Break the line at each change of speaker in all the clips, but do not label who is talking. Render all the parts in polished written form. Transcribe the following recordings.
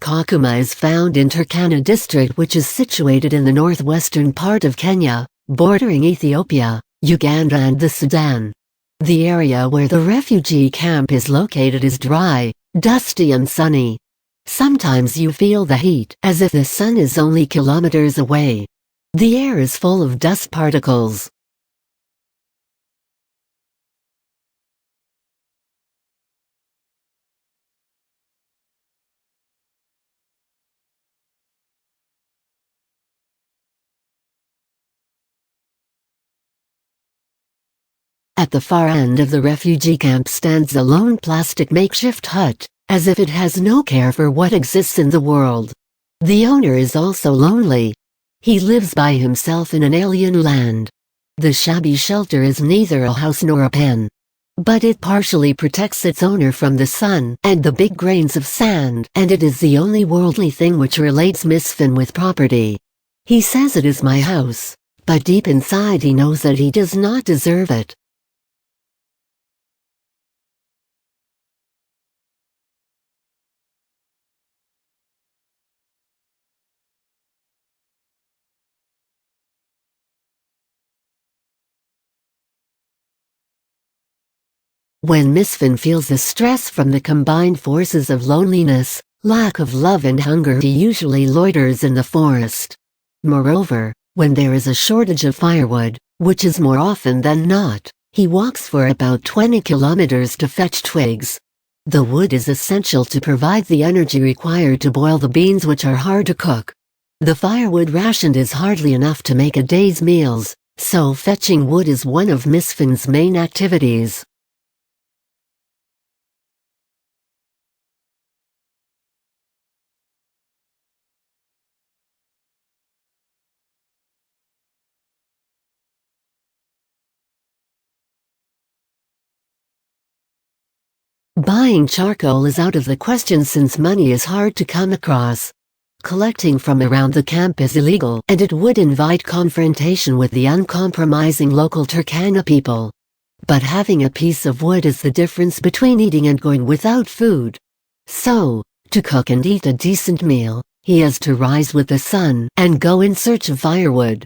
Kakuma is found in Turkana district, which is situated in the northwestern part of Kenya, bordering Ethiopia, Uganda and the Sudan. The area where the refugee camp is located is dry, dusty and sunny. Sometimes you feel the heat as if the sun is only kilometers away. The air is full of dust particles. At the far end of the refugee camp stands a lone plastic makeshift hut, as if it has no care for what exists in the world. The owner is also lonely. He lives by himself in an alien land. The shabby shelter is neither a house nor a pen. But it partially protects its owner from the sun and the big grains of sand, and it is the only worldly thing which relates Misfin with property. He says it is my house, but deep inside he knows that he does not deserve it. When Misfin feels the stress from the combined forces of loneliness, lack of love and hunger, he usually loiters in the forest. Moreover, when there is a shortage of firewood, which is more often than not, he walks for about 20 kilometers to fetch twigs. The wood is essential to provide the energy required to boil the beans, which are hard to cook. The firewood rationed is hardly enough to make a day's meals, so fetching wood is one of Misfin's main activities. Buying charcoal is out of the question since money is hard to come across. Collecting from around the camp is illegal, and it would invite confrontation with the uncompromising local Turkana people. But having a piece of wood is the difference between eating and going without food. So, to cook and eat a decent meal, he has to rise with the sun and go in search of firewood.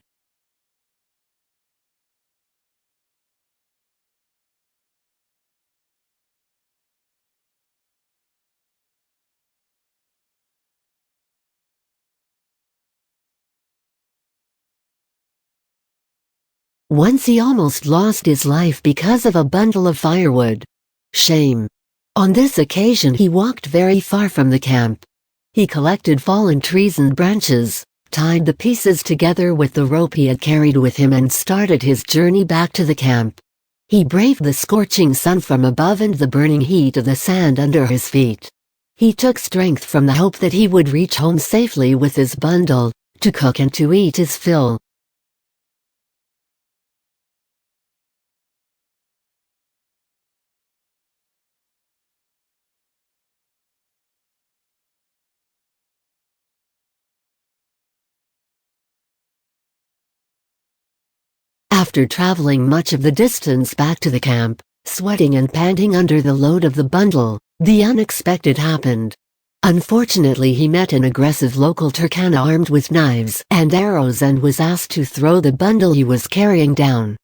Once he almost lost his life because of a bundle of firewood. Shame. On this occasion he walked very far from the camp. He collected fallen trees and branches, tied the pieces together with the rope he had carried with him and started his journey back to the camp. He braved the scorching sun from above and the burning heat of the sand under his feet. He took strength from the hope that he would reach home safely with his bundle, to cook and to eat his fill. After traveling much of the distance back to the camp, sweating and panting under the load of the bundle, the unexpected happened. Unfortunately, he met an aggressive local Turkana armed with knives and arrows and was asked to throw the bundle he was carrying down.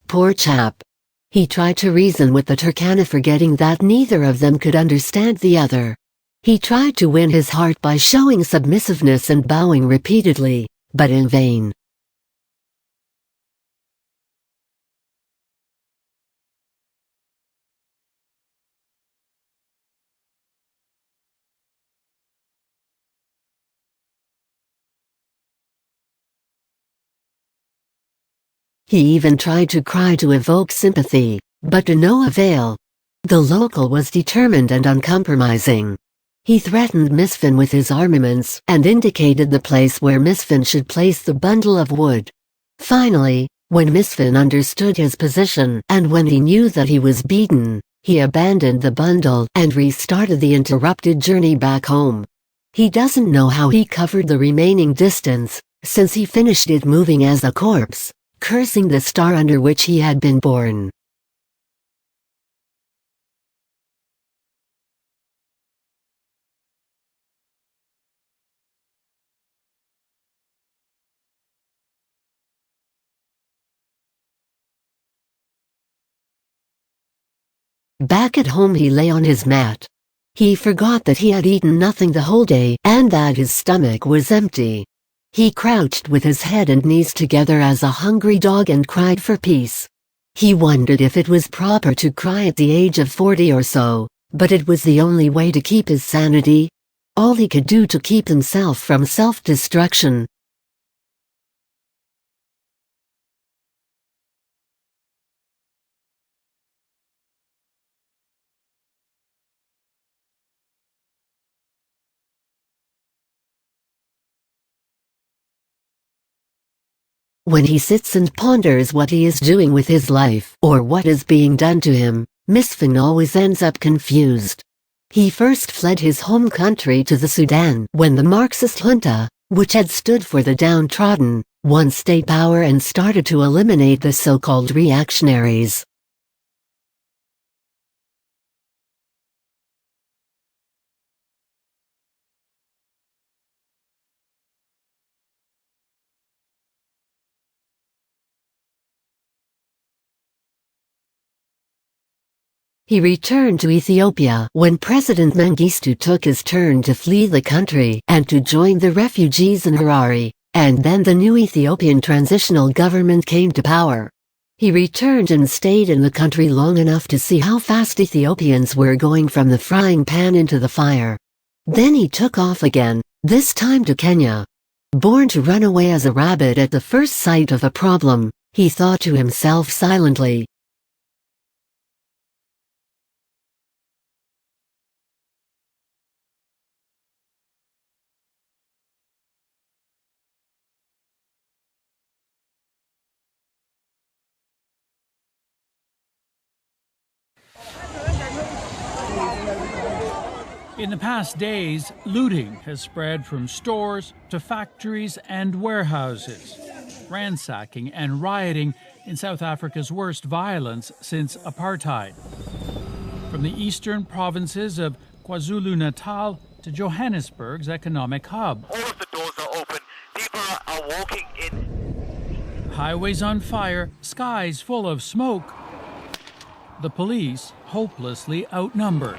Poor chap. He tried to reason with the Turkana, forgetting that neither of them could understand the other. He tried to win his heart by showing submissiveness and bowing repeatedly, but in vain. He even tried to cry to evoke sympathy, but to no avail. The local was determined and uncompromising. He threatened Misfin with his armaments and indicated the place where Misfin should place the bundle of wood. Finally, when Misfin understood his position and when he knew that he was beaten, he abandoned the bundle and restarted the interrupted journey back home. He doesn't know how he covered the remaining distance, since he finished it moving as a corpse, cursing the star under which he had been born. Back at home he lay on his mat. He forgot that he had eaten nothing the whole day and that his stomach was empty. He crouched with his head and knees together as a hungry dog and cried for peace. He wondered if it was proper to cry at the age of 40 or so, but it was the only way to keep his sanity. All he could do to keep himself from self-destruction. When he sits and ponders what he is doing with his life or what is being done to him, Misfin always ends up confused. He first fled his home country to the Sudan when the Marxist junta, which had stood for the downtrodden, won state power and started to eliminate the so-called reactionaries. He returned to Ethiopia when President Mengistu took his turn to flee the country and to join the refugees in Harare, and then the new Ethiopian transitional government came to power. He returned and stayed in the country long enough to see how fast Ethiopians were going from the frying pan into the fire. Then he took off again, this time to Kenya. Born to run away as a rabbit at the first sight of a problem, he thought to himself silently,
in the past days, looting has spread from stores to factories and warehouses, ransacking and rioting in South Africa's worst violence since apartheid. From the eastern provinces of KwaZulu-Natal to Johannesburg's economic hub.
All of the doors are open. People are walking in.
Highways on fire, skies full of smoke. The police hopelessly outnumbered.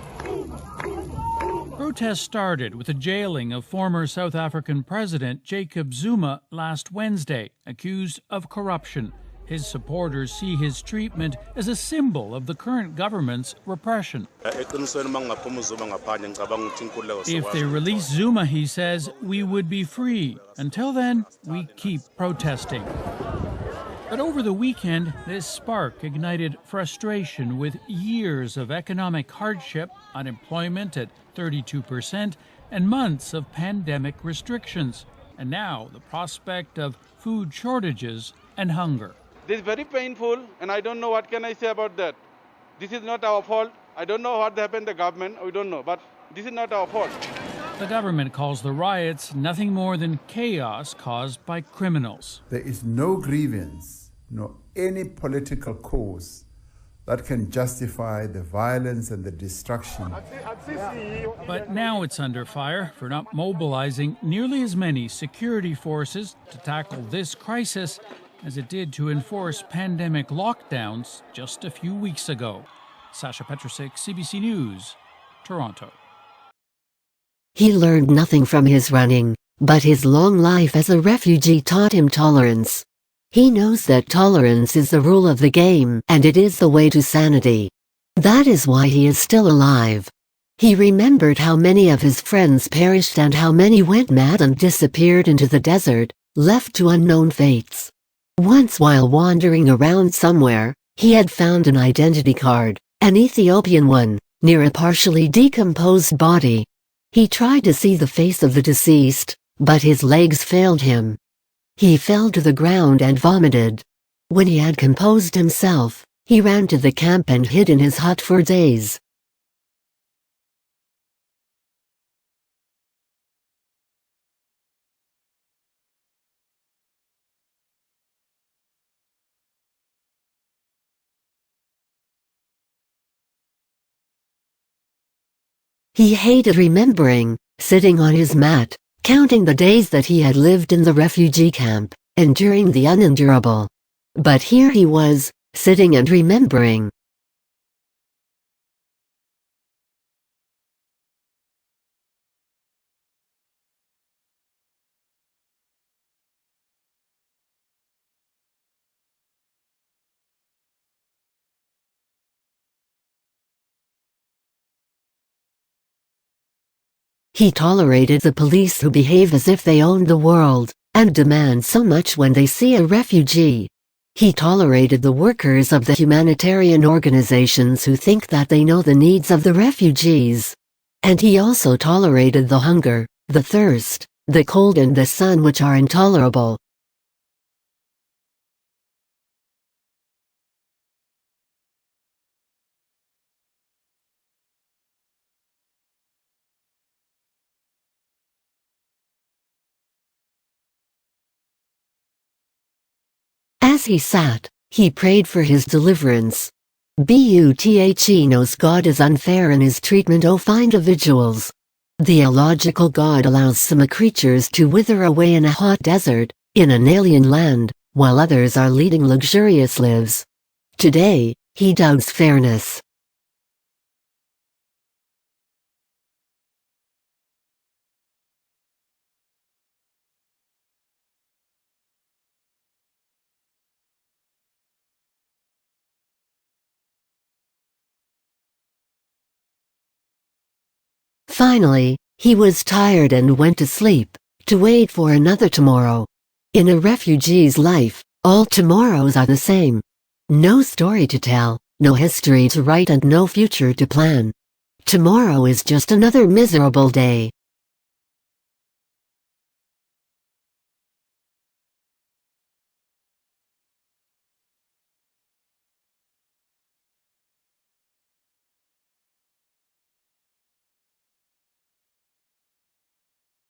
Protests started with the jailing of former South African President Jacob Zuma last Wednesday, accused of corruption. His supporters see his treatment as a symbol of the current government's repression. If they release Zuma, he says, we would be free. Until then, we keep protesting. But over the weekend, this spark ignited frustration with years of economic hardship, unemployment at 32%, and months of pandemic restrictions. And now the prospect of food shortages and hunger.
This is very painful, and I don't know what can I say about that. This is not our fault. I don't know what happened to the government. We don't know, but this is not our fault.
The government calls the riots nothing more than chaos caused by criminals.
There is no grievance, nor any political cause that can justify the violence and the destruction.
But now it's under fire for not mobilizing nearly as many security forces to tackle this crisis as it did to enforce pandemic lockdowns just a few weeks ago. Sasha Petrusik, CBC News, Toronto.
He learned nothing from his running, but his long life as a refugee taught him tolerance. He knows that tolerance is the rule of the game, and it is the way to sanity. That is why he is still alive. He remembered how many of his friends perished and how many went mad and disappeared into the desert, left to unknown fates. Once while wandering around somewhere, he had found an identity card, an Ethiopian one, near a partially decomposed body. He tried to see the face of the deceased, but his legs failed him. He fell to the ground and vomited. When he had composed himself, he ran to the camp and hid in his hut for days. He hated remembering, sitting on his mat, counting the days that he had lived in the refugee camp, enduring the unendurable. But here he was, sitting and remembering. He tolerated the police who behave as if they owned the world, and demand so much when they see a refugee. He tolerated the workers of the humanitarian organizations who think that they know the needs of the refugees. And he also tolerated the hunger, the thirst, the cold and the sun which are intolerable. As he sat, he prayed for his deliverance. He knows God is unfair in his treatment of individuals. The illogical God allows some creatures to wither away in a hot desert, in an alien land, while others are leading luxurious lives. Today, he doubts fairness. Finally, he was tired and went to sleep, to wait for another tomorrow. In a refugee's life, all tomorrows are the same. No story to tell, no history to write and no future to plan. Tomorrow is just another miserable day.